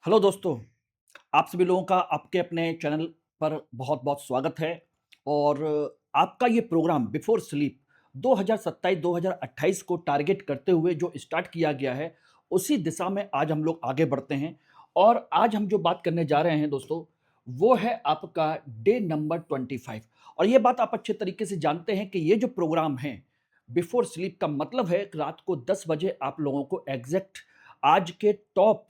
Hello दोस्तों, आप सभी लोगों का आपके अपने चैनल पर बहुत-बहुत स्वागत है और आपका ये प्रोग्राम बिफोर स्लीप 2027-2028 को टारगेट करते हुए जो स्टार्ट किया गया है, उसी दिशा में आज हम लोग आगे बढ़ते हैं और आज हम जो बात करने जा रहे हैं दोस्तों, वो है आपका डे नंबर 25 और ये बात आप अच्छे तरीके से जानते हैं कि ये जो प्रोग्राम है, बिफोर स्लीप का मतलब है कि रात को 10 बजे आप लोगों को एग्ज़ैक्ट आज के टॉप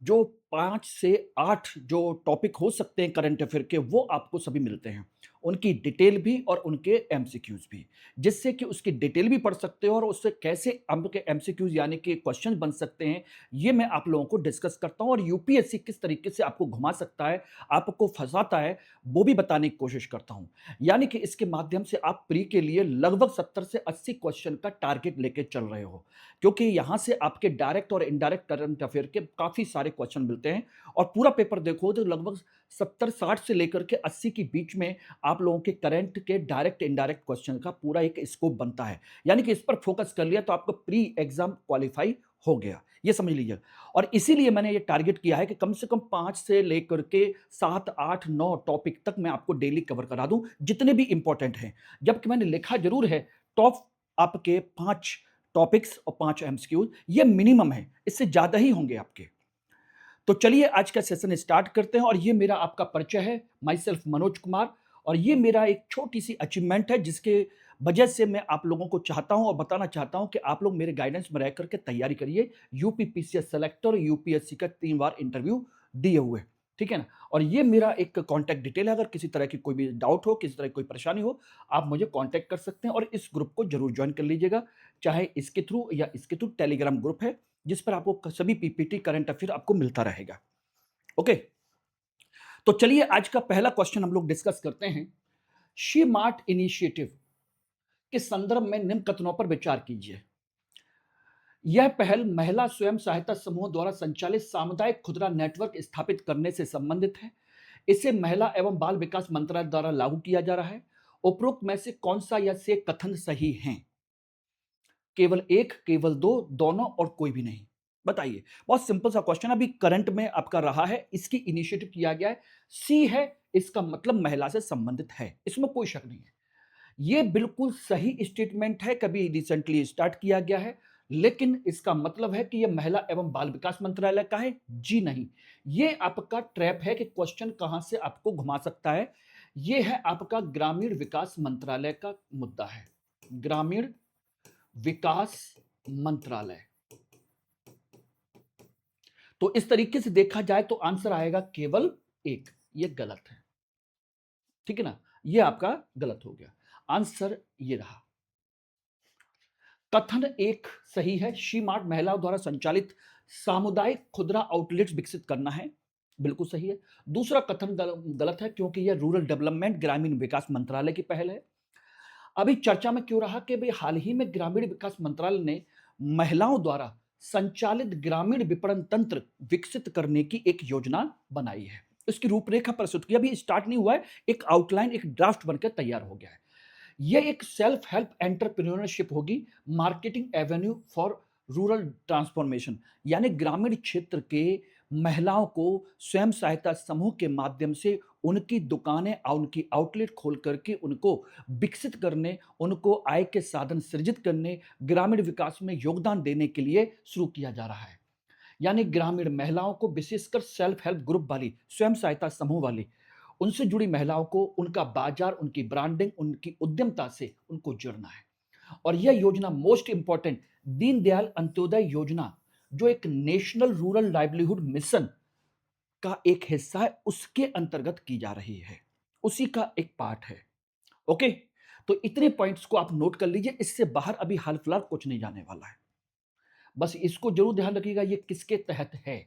जो 5 से 8 जो टॉपिक हो सकते हैं करंट अफेयर के वो आपको सभी मिलते हैं। उनकी डिटेल भी और उनके एमसीक्यूज़ भी। जिससे कि उसकी डिटेल भी पढ़ सकते हो और उससे कैसे आपके एमसीक्यूज़ यानी कि क्वेश्चन बन सकते हैं, ये मैं आप लोगों को डिस्कस करता हूँ और यूपीएससी किस तरीके से आपको घुमा सकता है, आपको फँसाता है, वो भी बताने की कोशिश करता हूँ। यानी कि इसके माध्यम से आप प्री के लिए लगभग 70 से 80 क्वेश्चन का टारगेट लेके चल रहे हो। क्योंकि यहाँ से आपके डायरेक्ट और इनडायरेक्ट करंट अफेयर के काफ़ी सारे क्वेश्चन मिलते हैं और पूरा पेपर देखो तो लगभग 70-60 से लेकर के 80 के बीच में आप लोगों के करंट के डायरेक्ट इनडायरेक्ट क्वेश्चन का पूरा एक स्कोप बनता है। यानी कि इस पर फोकस कर लिया तो आपका प्री एग्ज़ाम क्वालीफाई हो गया, ये समझ लीजिए। और इसीलिए मैंने ये टारगेट किया है कि कम से कम 5 से लेकर के 7, 8, 9 टॉपिक तक मैं आपको डेली कवर करा दूँ, जितने भी इम्पोर्टेंट हैं। जबकि मैंने लिखा ज़रूर है टॉप आपके 5 टॉपिक्स और 5 एमसीक्यूज ये मिनिमम है, इससे ज़्यादा ही होंगे आपके। तो चलिए आज का सेशन स्टार्ट करते हैं और ये मेरा आपका परिचय है, माई सेल्फ मनोज कुमार और ये मेरा एक छोटी-सी अचीवमेंट है जिसके वजह से मैं आप लोगों को चाहता हूँ और बताना चाहता हूँ कि आप लोग मेरे गाइडेंस में रह कर के तैयारी करिए। यूपी पीसीएस सेलेक्टर और यूपीएससी का 3 बार इंटरव्यू दिए हुए, ठीक है ना? और ये मेरा एक कॉन्टैक्ट डिटेल है, अगर किसी तरह की कोई भी डाउट हो, किसी तरह की कोई परेशानी हो, आप मुझे कॉन्टैक्ट कर सकते हैं और इस ग्रुप को ज़रूर जॉइन कर लीजिएगा। चाहे इसके थ्रू या इसके थ्रू टेलीग्राम ग्रुप है, जिस पर आपको सभी पीपीटी करंट अफेयर आपको मिलता रहेगा। ओके, तो चलिए आज का पहला क्वेश्चन हम लोग डिस्कस करते हैं। शी मार्ट इनिशिएटिव के संदर्भ में निम्न कथनों पर विचार कीजिए। यह पहल महिला स्वयं सहायता समूह द्वारा संचालित सामुदायिक खुदरा नेटवर्क स्थापित करने से संबंधित है। इसे महिला एवं बाल विकास मंत्रालय द्वारा लागू किया जा रहा है। उपरोक्त में से कौन सा या से कथन सही है? केवल एक, केवल दो, दोनों और कोई भी नहीं। बताइए। बहुत सिंपल सा क्वेश्चन अभी करंट में आपका रहा है, इसकी इनिशिएटिव किया गया है। सी है, इसका मतलब महिला से संबंधित है, इसमें कोई शक नहीं है। ये बिल्कुल सही स्टेटमेंट है, कभी रिसेंटली स्टार्ट किया गया है, लेकिन इसका मतलब है कि ये महिला एवं बाल विकास मंत्रालय का है? जी नहीं। ये आपका ट्रैप है कि क्वेश्चन कहां से आपको घुमा सकता है। ये है आपका ग्रामीण विकास मंत्रालय का मुद्दा है। ग्रामीण विकास मंत्रालय। तो इस तरीके से देखा जाए तो आंसर आएगा केवल एक। ये गलत है, ठीक है ना? ये आपका गलत हो गया। आंसर ये रहा। कथन एक सही है, शी मार्ट महिलाओं द्वारा संचालित सामुदायिक खुदरा आउटलेट्स विकसित करना है, बिल्कुल सही है। दूसरा कथन गलत है क्योंकि यह रूरल डेवलपमेंट ग्रामीण विकास मंत्रालय की पहल है। अभी चर्चा में क्यों रहा कि भाई हाल ही में ग्रामीण विकास मंत्रालय ने महिलाओं द्वारा संचालित ग्रामीण विपणन तंत्र विकसित करने की एक योजना बनाई है। इसकी रूपरेखा प्रस्तुत की, अभी स्टार्ट नहीं हुआ है, एक आउटलाइन एक ड्राफ्ट बनकर तैयार हो गया है। यह एक सेल्फ हेल्प एंटरप्रेन्योरशिप होगी, marketing Avenue for rural transformation, यानी ग्रामीण क्षेत्र के महिलाओं को स्वयं सहायता समूह के माध्यम से उनकी दुकानें और उनकी आउटलेट खोल करके उनको विकसित करने, उनको आय के साधन सृजित करने, ग्रामीण विकास में योगदान देने के लिए शुरू किया जा रहा है। यानी ग्रामीण महिलाओं को विशेषकर सेल्फ हेल्प ग्रुप वाली, स्वयं सहायता समूह वाली, उनसे जुड़ी महिलाओं को उनका बाजार, उनकी ब्रांडिंग, उनकी उद्यमता से उनको जोड़ना है। और यह योजना मोस्ट इंपॉर्टेंट दीनदयाल अंत्योदय योजना, जो एक नेशनल रूरल लाइवलीहुड मिशन का एक हिस्सा है, उसके अंतर्गत की जा रही है। उसी का एक पार्ट है। ओके, तो इतने पॉइंट्स को आप नोट कर लीजिए, इससे बाहर अभी हाल फिलहाल कुछ नहीं जाने वाला है। बस इसको जरूर ध्यान रखिएगा, ये किसके तहत है,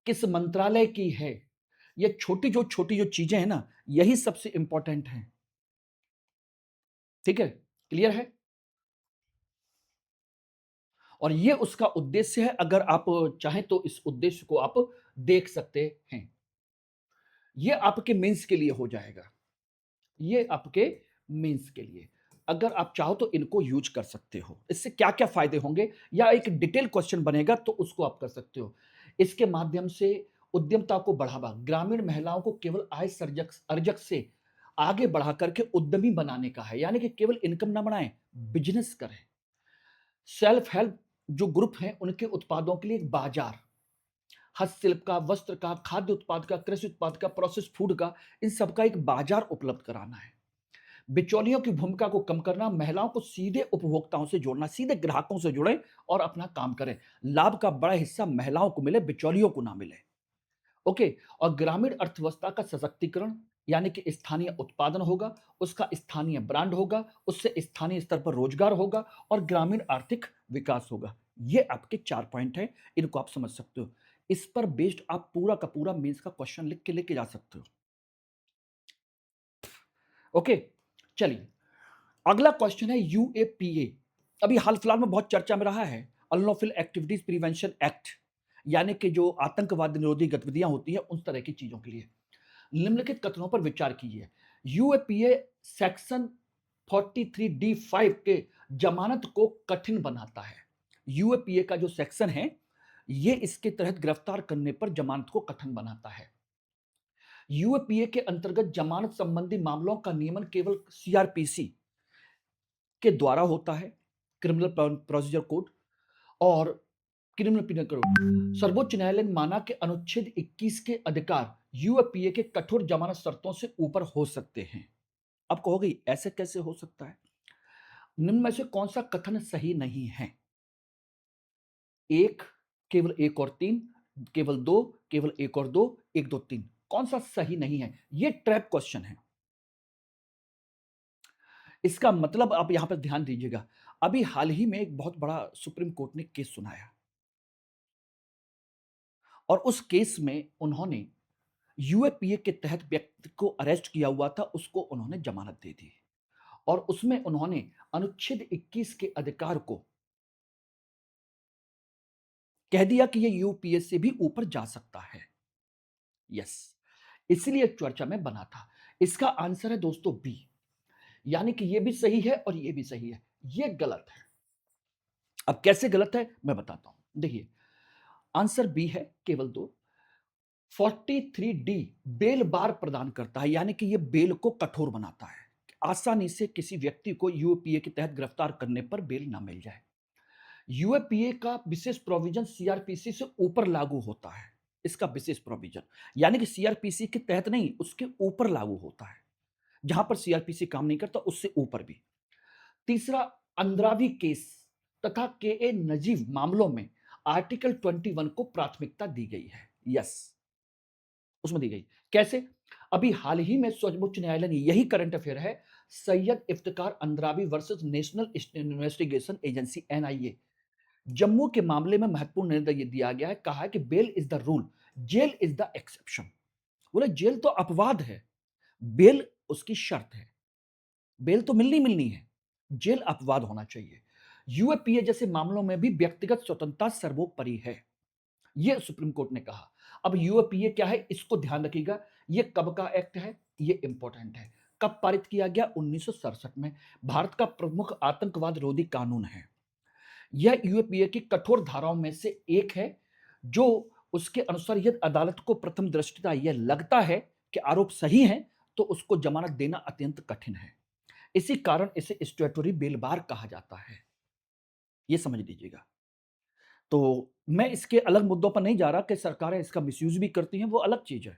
किस मंत्रालय की है। ये छोटी जो चीजें हैं ना, यही सबसे इंपॉर्टेंट हैं। ठीक है, क्लियर है? और ये उसका उद्देश्य है, अगर आप चाहें तो इस उद्देश्य को आप देख सकते हैं। ये आपके मेंस के लिए हो जाएगा, ये आपके मेंस के लिए। अगर आप चाहो तो इनको यूज़ कर सकते हो। इससे क्या-क्या फ़ायदे होंगे या एक डिटेल क्वेश्चन बनेगा तो उसको आप कर सकते हो। इसके माध्यम से उद्यमता को बढ़ावा, ग्रामीण महिलाओं को केवल आय सर्जक अर्जक से आगे बढ़ा करके उद्यमी बनाने का है, यानी कि केवल इनकम ना बढ़ाएँ, बिज़नेस करें। सेल्फ हेल्प जो ग्रुप हैं, उनके उत्पादों के लिए एक बाज़ार, हस्तशिल्प का, वस्त्र का, खाद्य उत्पाद का, कृषि उत्पाद का, प्रोसेस्ड फूड का, इन सब का एक बाज़ार उपलब्ध कराना है। बिचौलियों की भूमिका को कम करना, महिलाओं को सीधे उपभोक्ताओं से जोड़ना, सीधे ग्राहकों से जुड़ें और अपना काम करें। लाभ का बड़ा हिस्सा महिलाओं को मिले, बिचौलियों को ना मिले। ओके। और ग्रामीण अर्थव्यवस्था का सशक्तिकरण, यानी कि स्थानीय उत्पादन होगा, उसका स्थानीय ब्रांड होगा, उससे स्थानीय स्तर पर रोजगार होगा और ग्रामीण आर्थिक विकास होगा। ये आपके 4 पॉइंट हैं, इनको आप समझ सकते हो। इस पर बेस्ड आप पूरा का पूरा मेंस का क्वेश्चन लिख के लेके जा सकते हो। ओके, चलिए। अगला क्वेश्चन है यूएपीए। अभी हाल-फिलहाल में बहुत चर्चा में रहा है, अनलॉफुल एक्टिविटीज प्रिवेंशन एक्ट, यानी कि जो आतंकवाद निरोधी गतिविधियां होती हैं, उस तरह की चीजों के लिए। निम्नलिखित कथनों पर विचार कीजिए। यूएपीए सेक्शन 43D5 के जमानत को कठिन बनाता है। यूएपीए का जो सेक्शन है, ये इसके तहत गिरफ्तार करने पर जमानत को कठिन बनाता है। यूएपीए के अंतर्गत जमानत संबंधी मामलों का नियमन केवल सीआरपीसी के द्वारा होता है, क्रिमिनल प्रोसीजर कोड और क्रिमिनल पिनल कोड। सर्वोच्च न्यायालय ने माना कि अनुच्छेद 21 के अधिकार यूएपीए के कठोर जमानत शर्तों से ऊपर हो सकते हैं। अब कहोगे ऐसे कैसे हो सकता है? निम्न में से कौन सा कथन सही नहीं है? एक, केवल एक और तीन, केवल दो, केवल एक और दो, एक दो तीन, कौन सा सही नहीं है? ये ट्रैप क्वेश्चन है। इसका मतलब आप यहां पर ध्यान दीजिएगा। अभी हाल ही में एक बहुत बड़ा सुप्रीम कोर्ट ने केस सुनाया और उस केस में उन्होंने यूएपीए के तहत व्यक्ति को अरेस्ट किया हुआ था, उसको उन्होंने जमानत दे दी और उसमें उन्होंने अनुच्छेद 21 के अधिकार को कह दिया कि ये यूपीए से भी ऊपर जा सकता है। यस, इसलिए चर्चा में बना था। इसका आंसर है दोस्तों बी, यानी कि ये भी सही है और ये भी सही है। ये गलत है। अब कैसे गलत है मैं बताता हूं। देखिए, आंसर बी है, केवल दो। 43D बेल बार प्रदान करता है, यानी कि ये बेल को कठोर बनाता है, आसानी से किसी व्यक्ति को यूएपीए के तहत गिरफ्तार करने पर बेल ना मिल जाए। यूएपीए का विशेष प्रोविजन सीआरपीसी से ऊपर लागू होता है। इसका विशेष प्रोविजन, यानी कि सीआरपीसी के तहत नहीं, उसके ऊपर लागू होता है। जहां पर सीआरपीसी काम नहीं करता उससे ऊपर भी। तीसरा, अंद्रावी केस तथा के ए नजीब मामलों में आर्टिकल 21 को प्राथमिकता दी गई है। यस, उसमें दी गई। कैसे? अभी हाल ही में सर्वोच्च न्यायालय ने, यही करंट अफेयर है, Syed Iftikhar Andrabi versus National Investigation Agency NIA, Jammu के मामले में महत्वपूर्ण निर्णय दिया गया है। कहा है कि bail is the rule, jail is the exception. बोले जेल तो अपवाद है, बेल उसकी शर्त है। बेल तो मिलनी मिलनी है, जेल अपवाद होना चाहिए। यूएपीए जैसे मामलों में भी व्यक्तिगत स्वतंत्रता सर्वोपरि है, ये सुप्रीम कोर्ट ने कहा। अब यूएपीए क्या है, इसको ध्यान रखिएगा। ये कब का एक्ट है, ये इंपॉर्टेंट है। कब पारित किया गया? 1967 में। भारत का प्रमुख आतंकवाद रोधी कानून है। यह यूएपीए की कठोर धाराओं में से एक है, जो उसके अनुसार यदि अदालत को प्रथम दृष्टया यह लगता है कि आरोप सही है तो उसको जमानत देना अत्यंत कठिन है। इसी कारण इसे स्टैट्यूटरी बेल बार कहा जाता है। ये समझ लीजिएगा। तो मैं इसके अलग मुद्दों पर नहीं जा रहा कि सरकारें इसका मिसयूज भी करती हैं, वो अलग चीज है।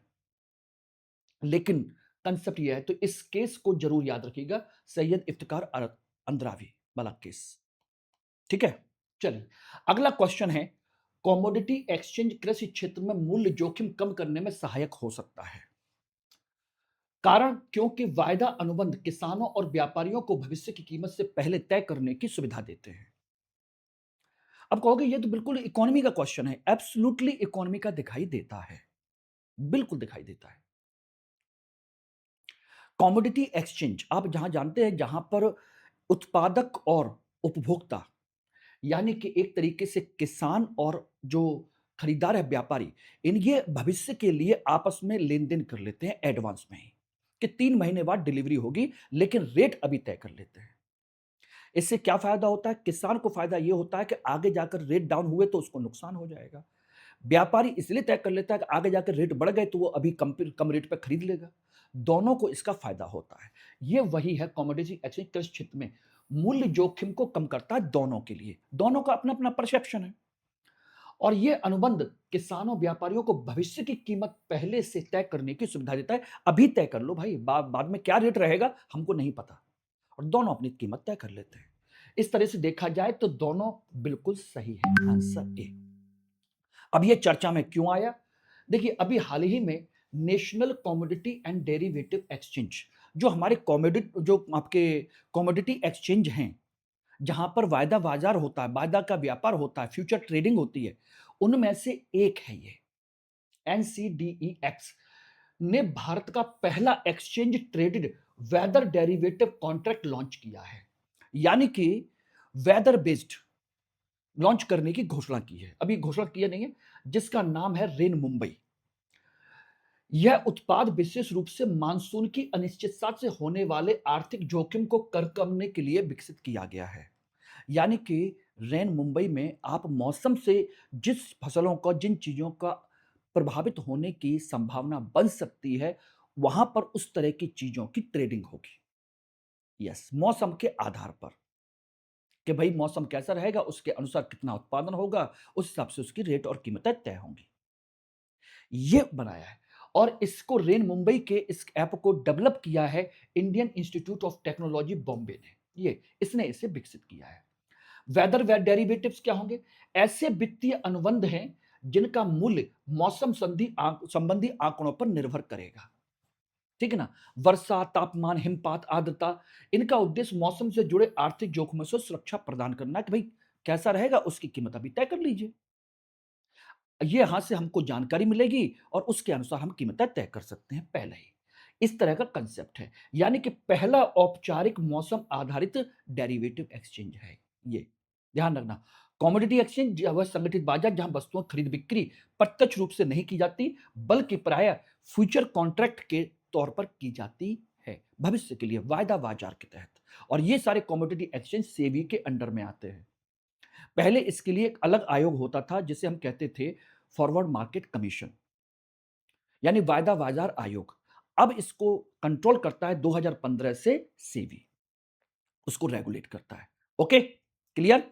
लेकिन कंसेप्ट यह है, तो इस केस को जरूर याद रखिएगा, सैयद इफ्तिकार अंद्रावी वाला केस। ठीक है, चलिए। अगला क्वेश्चन है, कमोडिटी एक्सचेंज कृषि क्षेत्र में मूल्य जोखिम कम करने में सहायक हो सकता है। कारण, क्योंकि वायदा अनुबंध किसानों और व्यापारियों को भविष्य की कीमत से पहले तय करने की सुविधा देते हैं। अब कहोगे ये तो बिल्कुल इकोनॉमी का क्वेश्चन है। एब्सोल्युटली इकोनॉमी का दिखाई देता है, बिल्कुल दिखाई देता है। कमोडिटी एक्सचेंज आप जहां जानते हैं, जहां पर उत्पादक और उपभोक्ता, यानी कि एक तरीके से किसान और जो खरीदार है, व्यापारी, इन ये भविष्य के लिए आपस में लेन देन कर लेते हैं एडवांस में ही, कि 3 महीने बाद डिलीवरी होगी, लेकिन रेट अभी तय कर लेते हैं। इससे क्या फ़ायदा होता है? किसान को फ़ायदा ये होता है कि आगे जाकर रेट डाउन हुए तो उसको नुकसान हो जाएगा। व्यापारी इसलिए तय कर लेता है कि आगे जाकर रेट बढ़ गए तो वो अभी कम रेट पे खरीद लेगा। दोनों को इसका फ़ायदा होता है। ये वही है कमोडिटी एक्सचेंज कृषि क्षेत्र में मूल्य जोखिम को कम करता है दोनों के लिए। दोनों का अपना-अपना परसेप्शन है। और ये अनुबंध किसानों, व्यापारियों को भविष्य की कीमत पहले से तय करने की सुविधा देता है। अभी तय कर लो भाई, बाद में क्या रेट रहेगा हमको नहीं पता। और दोनों अपनी कीमत तय कर लेते हैं। इस तरह से देखा जाए तो दोनों बिल्कुल सही है। Answer A. अब ये चर्चा में क्यों आया? देखिए, अभी हाल ही में national commodity and derivative exchange जो हमारे जो आपके कमोडिटी एक्सचेंज हैं, जहां पर वायदा बाजार होता है, वायदा का व्यापार होता है, फ्यूचर ट्रेडिंग होती है, उनमें से एक है ये एनसीडीईएक्स ने भारत का पहला exchange traded weather derivative contract launch किया है। यानी कि वेदर बेस्ड लॉन्च करने की घोषणा की है। अभी घोषणा किया नहीं है, जिसका नाम है रेन मुंबई। यह उत्पाद विशेष रूप से मानसून की अनिश्चितता से होने वाले आर्थिक जोखिम को कम करने के लिए विकसित किया गया है। यानी कि रेन मुंबई में आप मौसम से जिस फसलों का, जिन चीजों का प्रभावित होने की संभावना बन सकती है, वहां पर उस तरह की चीजों की ट्रेडिंग होगी। यस, मौसम के आधार पर कि भाई मौसम कैसा रहेगा, उसके अनुसार कितना उत्पादन होगा, उस हिसाब से उसकी रेट और कीमतें तय होंगी। ये बनाया है। और इसको रेन मुंबई के इस ऐप को डेवलप किया है Indian institute of technology Bombay ने। ये इसने इसे विकसित किया है। वेदर वे डेरिवेटिव्स क्या होंगे? ऐसे वित्तीय अनुबंध हैं जिनका मूल्य मौसम संबंधी आंकड़ों पर निर्भर करेगा। ठीक है ना? वर्षा, तापमान, हिमपात, आर्द्रता, इनका उद्देश्य मौसम से जुड़े आर्थिक जोखिमों से सुरक्षा प्रदान करना कि भाई कैसा रहेगा उसकी कीमत अभी तय कर लीजिए। ये यहां से हमको जानकारी मिलेगी और उसके अनुसार हम कीमतें तय कर सकते हैं पहले ही। इस तरह का कंसेप्ट है। यानी कि पहला औपचारिक मौसम आधारित डेरिवेटिव एक्सचेंज है ये। ध्यान रखना, कमोडिटी एक्सचेंज वह संगठित बाजार जहां वस्तुओं खरीद बिक्री प्रत्यक्ष रूप से नहीं की जाती, बल्कि प्रायः फ्यूचर कॉन्ट्रैक्ट के तौर पर की जाती है, भविष्य के लिए वायदा बाजार के तहत। और ये सारे कमोडिटी एक्सचेंज सेबी के अंडर में आते हैं। पहले इसके लिए एक अलग आयोग होता था जिसे हम कहते थे फॉरवर्ड मार्केट कमीशन, यानी वायदा बाजार आयोग। अब इसको कंट्रोल करता है 2015 से सेबी, उसको रेगुलेट करता है। Okay, clear?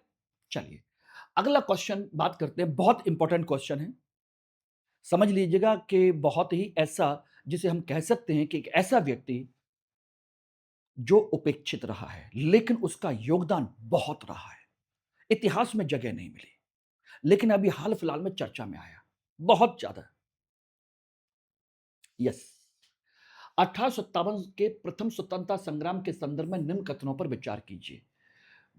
चलिए, अगला क्वेश्चन बात करते हैं। बहुत इंपॉर्टेंट क्वेश्चन है, समझ लीजिएगा कि बहुत ही ऐसा जिसे हम कह सकते हैं कि एक ऐसा व्यक्ति जो उपेक्षित रहा है लेकिन उसका योगदान बहुत रहा है, इतिहास में जगह नहीं मिली, लेकिन अभी हाल फिलहाल में चर्चा में आया बहुत ज्यादा। यस, 1857 के प्रथम स्वतंत्रता संग्राम के संदर्भ में निम्न कथनों पर विचार कीजिए।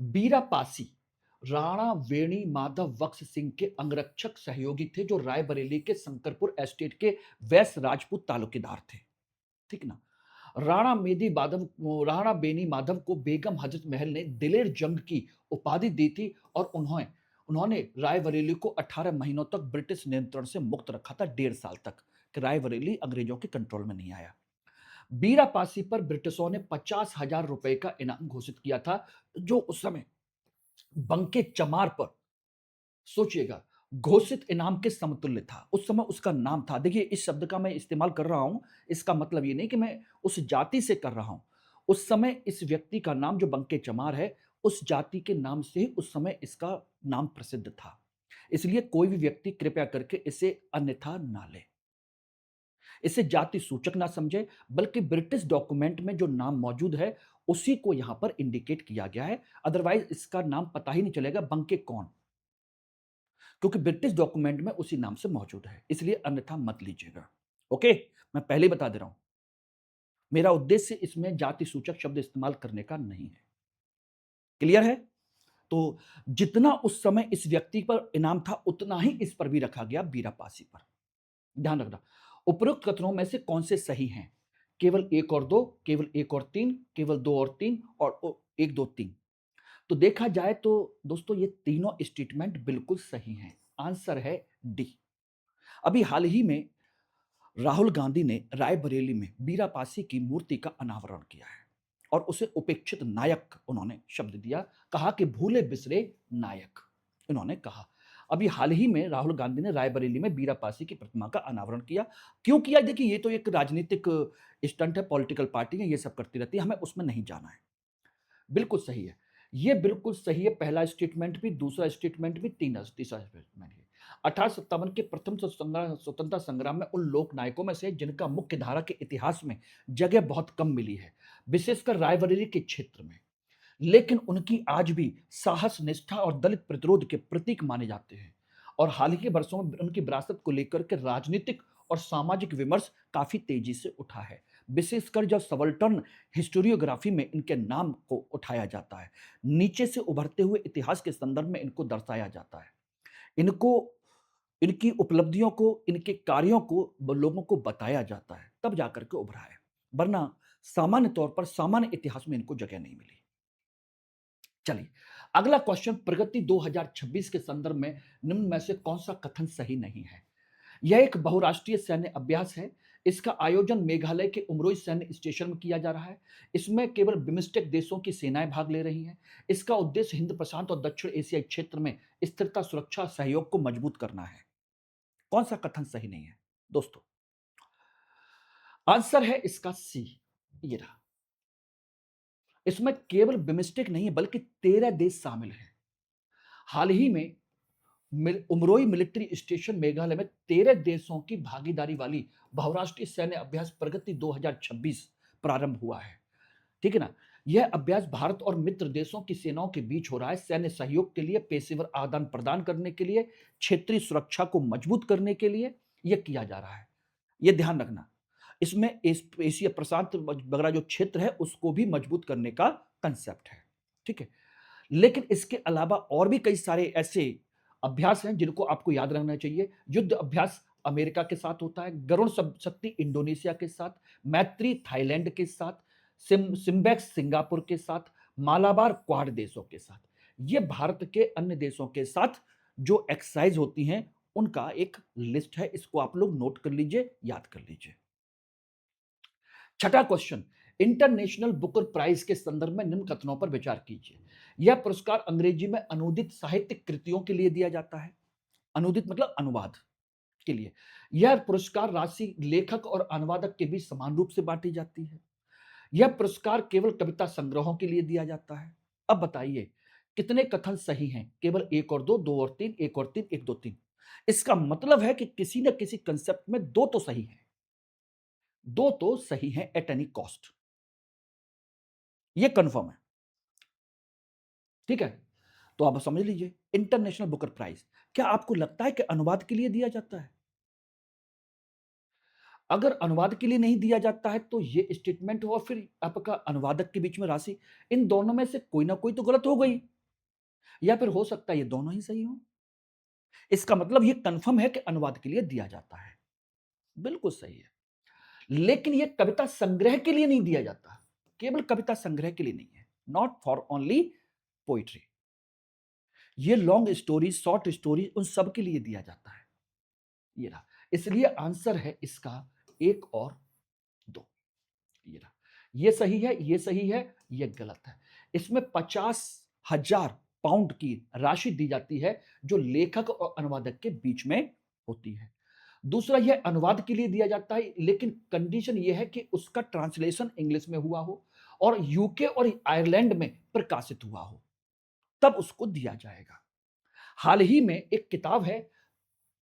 बीरापासी राणा वेणी माधव बख्श सिंह के अंगरक्षक सहयोगी थे, जो रायबरेली के शंकरपुर एस्टेट के वैश्य राजपूत तालुकेदार थे। ठीक ना? राणा बेनी माधव को बेगम हजरत महल ने दिलेर जंग की उपाधि दी थी और उन्होंने उन्होंने रायबरेली को 18 महीनों तक ब्रिटिश नियंत्रण से मुक्त रखा था, 1.5 साल तक कि रायबरेली अंग्रेजों के कंट्रोल में नहीं आया। बीरापासी पर ब्रिटिशों ने 50,000 रुपए का इनाम घोषित किया था, जो उस समय बंके चमार पर, सोचिएगा, घोषित इनाम के समतुल्य था। उस समय उसका नाम था, देखिए इस शब्द का मैं इस्तेमाल कर रहा हूं, इसका मतलब ये नहीं कि मैं उस जाति से कर रहा हूं। उस समय इस व्यक्ति का नाम जो बंके चमार है, उस जाति के नाम से ही उस समय इसका नाम प्रसिद्ध था। इसलिए कोई भी व्यक्ति कृपया करके इसे अन्यथा ना ले, इसे जाति सूचक ना समझे, बल्कि ब्रिटिश डॉक्यूमेंट में जो नाम मौजूद है उसी को यहां पर इंडिकेट किया गया है। अदरवाइज इसका नाम पता ही नहीं चलेगा बंके कौन, क्योंकि ब्रिटिश डॉक्यूमेंट में उसी नाम से मौजूद है, इसलिए अन्यथा मत लीजिएगा। ओके, मैं पहले ही बता दे रहा हूं, मेरा उद्देश्य इसमें जाति सूचक शब्द इस्तेमाल करने का नहीं है। क्लियर है? तो जितना उस समय इस व्यक्ति पर इनाम था उतना ही इस पर भी रखा गया, बीरापासी पर। ध्यान रखना, उपरोक्त कथनों में से कौन से सही हैं? केवल एक और दो, केवल एक और तीन, केवल दो और तीन, और एक दो तीन। तो देखा जाए तो दोस्तों ये तीनों स्टेटमेंट बिल्कुल सही हैं। आंसर है डी। अभी हाल ही में राहुल गांधी ने रायबरेली में बीरापासी की मूर्ति का अनावरण किया है और उसे उपेक्षित नायक उन्होंने शब्द दिया, कहा कि भूले बिसरे नायक, इन्होंने कहा। अभी हाल ही में राहुल गांधी ने रायबरेली में बीरा पासी की प्रतिमा का अनावरण किया। क्यों किया? देखिए, ये तो एक राजनीतिक स्टंट है, पॉलिटिकल पार्टी है, ये सब करती रहती है, हमें उसमें नहीं जाना है। बिल्कुल सही है। ये बिल्कुल सही है, पहला स्टेटमेंट भी, दूसरा स्टेटमेंट भी, तीसरा स्टेटमेंट भी। 1857 के प्रथम स्वतंत्रता संग्राम में उन लोक नायकों में से जिनका मुख्य धारा के इतिहास में जगह बहुत कम मिली है, विशेषकर रायबरेली के क्षेत्र में। लेकिन उनकी आज भी साहस, निष्ठा और दलित प्रतिरोध के प्रतीक माने जाते हैं। और हाल ही के वर्षों में उनकी विरासत को लेकर के राजनीतिक और सामाजिक विमर्श काफी तेजी से उठा है, विशेषकर जब सबाल्टर्न हिस्टोरियोग्राफी में इनके नाम को उठाया जाता है, नीचे से उभरते हुए इतिहास के संदर्भ में इनको दर्शाया जाता है, इनको, इनकी उपलब्धियों को, इनके कार्यों को लोगों को बताया जाता है, तब जाकर के उभरा है। वरना सामान्य तौर पर सामान्य इतिहास में इनको जगह नहीं मिली। चलिए, अगला क्वेश्चन, प्रगति 2026 के संदर्भ में निम्न में से कौन सा कथन सही नहीं है? यह एक बहुराष्ट्रीय सैन्य अभ्यास है। इसका आयोजन मेघालय के उमरोई सैन्य स्टेशन में किया जा रहा है। इसमें केवल बिम्स्टेक देशों की सेनाएं भाग ले रही हैं। इसका उद्देश्य हिंद प्रशांत और दक्षिण एशियाई क्षेत्र में स्थिरता, सुरक्षा, सहयोग को मजबूत करना है। कौन सा कथन सही नहीं है दोस्तों? आंसर है इसका सी, ये रहा। इसमें केवल बिम्स्टेक नहीं है, बल्कि 13 देश शामिल हैं। हाल ही में उमरोई मिलिट्री स्टेशन मेघालय में 13 देशों की भागीदारी वाली बहुराष्ट्रीय सैन्य अभ्यास प्रगति 2026 प्रारंभ हुआ है। ठीक है ना? यह अभ्यास भारत और मित्र देशों की सेनाओं के बीच हो रहा है, सैन्य सहयोग के लिए, पेशेवर आदान प्रदान करने के लिए, क्षेत्रीय सुरक्षा को मजबूत करने के लिए यह किया जा रहा है। यह ध्यान रखना, इसमें एशिया प्रशांत वगैरह जो क्षेत्र है उसको भी मजबूत करने का कंसेप्ट है। ठीक है, लेकिन इसके अलावा और भी कई सारे ऐसे अभ्यास हैं जिनको आपको याद रखना चाहिए। युद्ध अभ्यास अमेरिका के साथ होता है, गरुण शक्ति इंडोनेशिया के साथ, मैत्री थाईलैंड के साथ, सिम्बेक्स सिंगापुर के साथ, मालाबार क्वाड देशों के साथ। ये भारत के अन्य देशों के साथ जो एक्सरसाइज होती हैं उनका एक लिस्ट है, इसको आप लोग नोट कर लीजिए, याद कर लीजिए। छठा क्वेश्चन, इंटरनेशनल बुकर प्राइज के संदर्भ में निम्न कथनों पर विचार कीजिए। यह पुरस्कार अंग्रेजी में अनुदित साहित्यिक कृतियों के लिए दिया जाता है। अनुदित मतलब अनुवाद के लिए। यह पुरस्कार राशि लेखक और अनुवादक के बीच समान रूप से बांटी जाती है। यह पुरस्कार केवल कविता संग्रहों के लिए दिया जाता है। अब बताइए कितने कथन सही हैं? केवल एक और दो, दो और तीन, एक और तीन, एक दो तीन। इसका मतलब है कि किसी न किसी कंसेप्ट में दो तो सही है, दो तो सही है एट एनी कॉस्ट, ये कंफर्म है। ठीक है, तो आप समझ लीजिए, इंटरनेशनल बुकर प्राइज क्या आपको लगता है कि अनुवाद के लिए दिया जाता है? अगर अनुवाद के लिए नहीं दिया जाता है तो ये स्टेटमेंट हो और फिर आपका अनुवादक के बीच में राशि, इन दोनों में से कोई ना कोई तो गलत हो गई, या फिर हो सकता है ये दोनों ही सही हो। इसका मतलब ये कंफर्म है कि अनुवाद के लिए दिया जाता है, बिल्कुल सही है। लेकिन ये कविता संग्रह के लिए नहीं दिया जाता, केवल कविता संग्रह के लिए नहीं है, नॉट फॉर ओनली पोइट्री। ये लॉन्ग स्टोरी, शॉर्ट स्टोरी, उन सब के लिए दिया जाता है। ये रहा, इसलिए आंसर है इसका एक और दो। ये रहा, ये सही है, ये सही है, ये गलत है। इसमें 50,000 पाउंड की राशि दी जाती है जो लेखक और अनुवादक के बीच में होती है। दूसरा, यह अनुवाद के लिए दिया जाता है, लेकिन कंडीशन यह है कि उसका ट्रांसलेशन इंग्लिश में हुआ हो और यूके और आयरलैंड में प्रकाशित हुआ हो, तब उसको दिया जाएगा। हाल ही में एक किताब है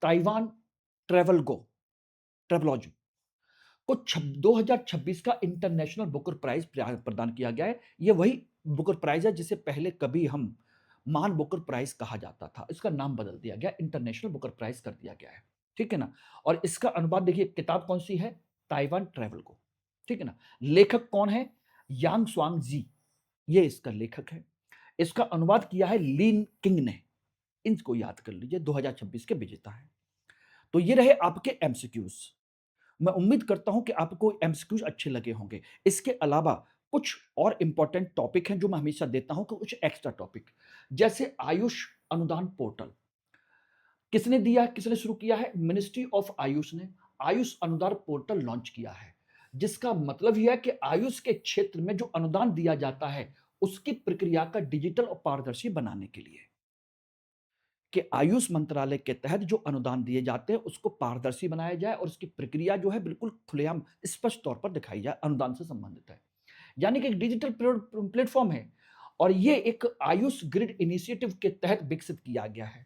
ताइवान ट्रेवलॉजी को 2026 का इंटरनेशनल बुकर प्राइज प्रदान किया गया है। यह वही बुकर प्राइज है जिसे पहले कभी हम मान बुकर प्राइज कहा जाता था, इसका नाम बदल दिया गया, इंटरनेशनल बुकर प्राइज कर दिया गया है। ठीक है ना? और इसका अनुवाद देखिए, किताब कौन सी है? ताइवान ट्रेवल को। ठीक है ना? लेखक कौन है? यांग स्वांग जी, ये इसका लेखक है। इसका अनुवाद किया है लीन किंग ने। इनको याद कर लीजिए, 2026 के विजेता है। तो ये रहे आपके एमसीक्यूज। मैं उम्मीद करता हूं कि आपको एमसीक्यूज अच्छे लगे होंगे। इसके अलावा कुछ और इंपॉर्टेंट टॉपिक हैं जो मैं हमेशा देता हूं, कि कुछ एक्स्ट्रा टॉपिक, जैसे आयुष अनुदान पोर्टल किसने दिया, किसने शुरू किया है? मिनिस्ट्री ऑफ आयुष ने आयुष अनुदान पोर्टल लॉन्च किया है, जिसका मतलब यह है कि आयुष के क्षेत्र में जो अनुदान दिया जाता है, उसकी प्रक्रिया का डिजिटल और पारदर्शी बनाने के लिए। कि आयुष मंत्रालय के तहत जो अनुदान दिए जाते हैं, उसको पारदर्शी बनाया जाए और उसकी प्रक्रिया जो है बिल्कुल खुलेआम स्पष्ट तौर पर दिखाई जाए, अनुदान से संबंधित है। यानी कि एक डिजिटल प्लेटफ़ॉर्म है और ये एक आयुष ग्रिड इनिशिएटिव के तहत विकसित किया गया है।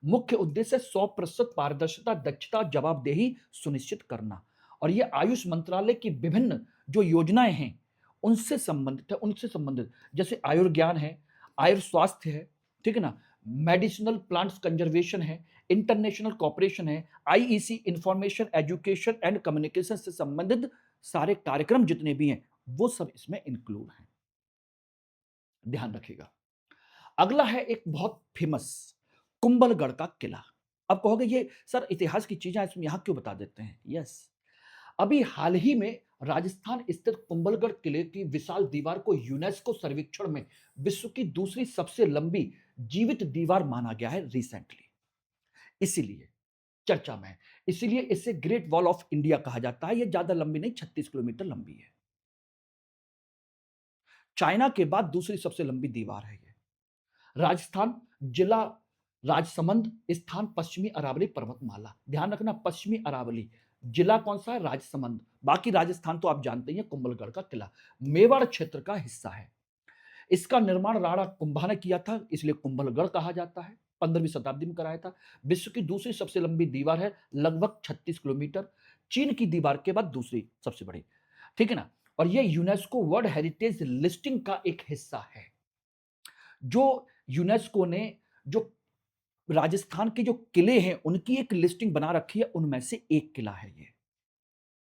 मुख्य उद्देश्य 100% पारदर्शिता, दक्षता, जवाबदेही सुनिश्चित करना और ये आयुष मंत्रालय की विभिन्न जो योजनाएँ हैं, उनसे संबंधित जैसे आयुर्ज्ञान है, आयुर्स्वास्थ्य है, ठीक है ना? मेडिसिनल प्लांट्स कंजर्वेशन है, इंटरनेशनल कोऑपरेशन है, IEC information, education and communication से संबंधित सारे कार्यक्रम जितने भी हैं, वो सब इसमें इंक्लूड हैं। ध्यान रखिएगा। अगला है एक बहुत फेमस कुंभलगढ़ का किला। अब कहोगे ये सर इतिहास की चीज़ें इसमें यहाँ क्यों बता देते हैं? यस, अभी हाल ही में राजस्थान स्थित कुंभलगढ़ किले की विशाल दीवार को यूनेस्को सर्वेक्षण में विश्व की दूसरी सबसे लंबी जीवित दीवार माना गया है रिसेंटली। इसीलिए चर्चा में है। इसीलिए इसे ग्रेट वॉल ऑफ इंडिया कहा जाता है। ये ज्यादा लंबी नहीं, 36 किलोमीटर लंबी है। चाइना के बाद दूसरी सबसे लंबी दीवार है ये। राजस्थान जिला राजसमंद, स्थान पश्चिमी अरावली पर्वतमाला। ध्यान रखना, पश्चिमी अरावली। जिला कौन सा है? राजसमंद। बाकी राजस्थान तो आप जानते ही हैं, कुंभलगढ़ का किला मेवाड़ क्षेत्र का हिस्सा है। इसका निर्माण राणा कुंभा ने किया था, इसलिए कुंभलगढ़ कहा जाता है। 15वीं शताब्दी में कराया था। विश्व की दूसरी सबसे लंबी दीवार है, लगभग 36 किलोमीटर। चीन की दीवार के बाद दूसरी सबसे बड़ी, ठीक है ना? और यह यूनेस्को वर्ल्ड हेरिटेज लिस्टिंग का एक हिस्सा है। जो यूनेस्को ने जो राजस्थान के जो किले हैं, उनकी एक लिस्टिंग बना रखी है, उनमें से एक किला है ये,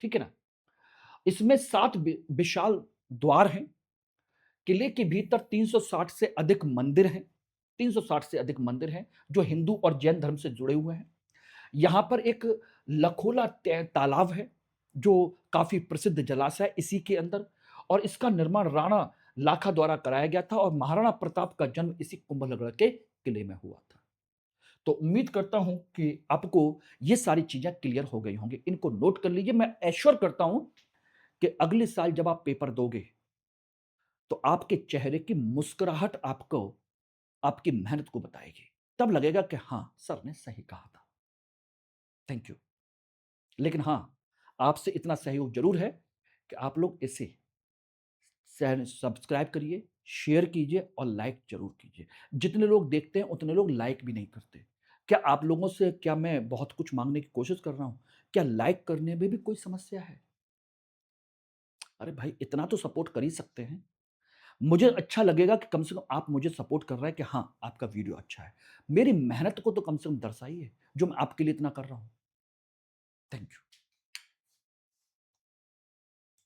ठीक है ना? इसमें 7 विशाल द्वार हैं। किले के भीतर 360 से अधिक मंदिर हैं। 360 से अधिक मंदिर हैं जो हिंदू और जैन धर्म से जुड़े हुए हैं। यहाँ पर एक लखोला तालाब है जो काफी प्रसिद्ध जलाशय है इसी के अंदर, और इसका निर्माण राणा लाखा द्वारा कराया गया था और महाराणा प्रताप का जन्म इसी कुंभलगढ़ के किले में हुआ था। तो उम्मीद करता हूं कि आपको ये सारी चीजें क्लियर हो गई होंगी। इनको नोट कर लीजिए। मैं एश्योर करता हूं कि अगले साल जब आप पेपर दोगे तो आपके चेहरे की मुस्कुराहट आपको आपकी मेहनत को बताएगी। तब लगेगा कि हाँ, सर ने सही कहा था। Thank you. लेकिन हाँ, आपसे इतना सहयोग ज़रूर है कि आप लोग इसे सब्सक्राइब करिए, शेयर कीजिए और लाइक ज़रूर कीजिए। जितने लोग देखते हैं, उतने लोग लाइक भी नहीं करते। क्या आप लोगों से क्या मैं बहुत कुछ माँगने की कोशिश कर रहा हूँ? क्या लाइक करने में भी कोई समस्या है? अरे भाई, इतना तो सपोर्ट कर ही सकते हैं। मुझे अच्छा लगेगा कि कम से कम आप मुझे सपोर्ट कर रहे हैं कि हाँ, आपका वीडियो अच्छा है। मेरी मेहनत को तो कम से कम दर्शाइए, जो मैं आपके लिए इतना कर रहा हूँ। Thank you.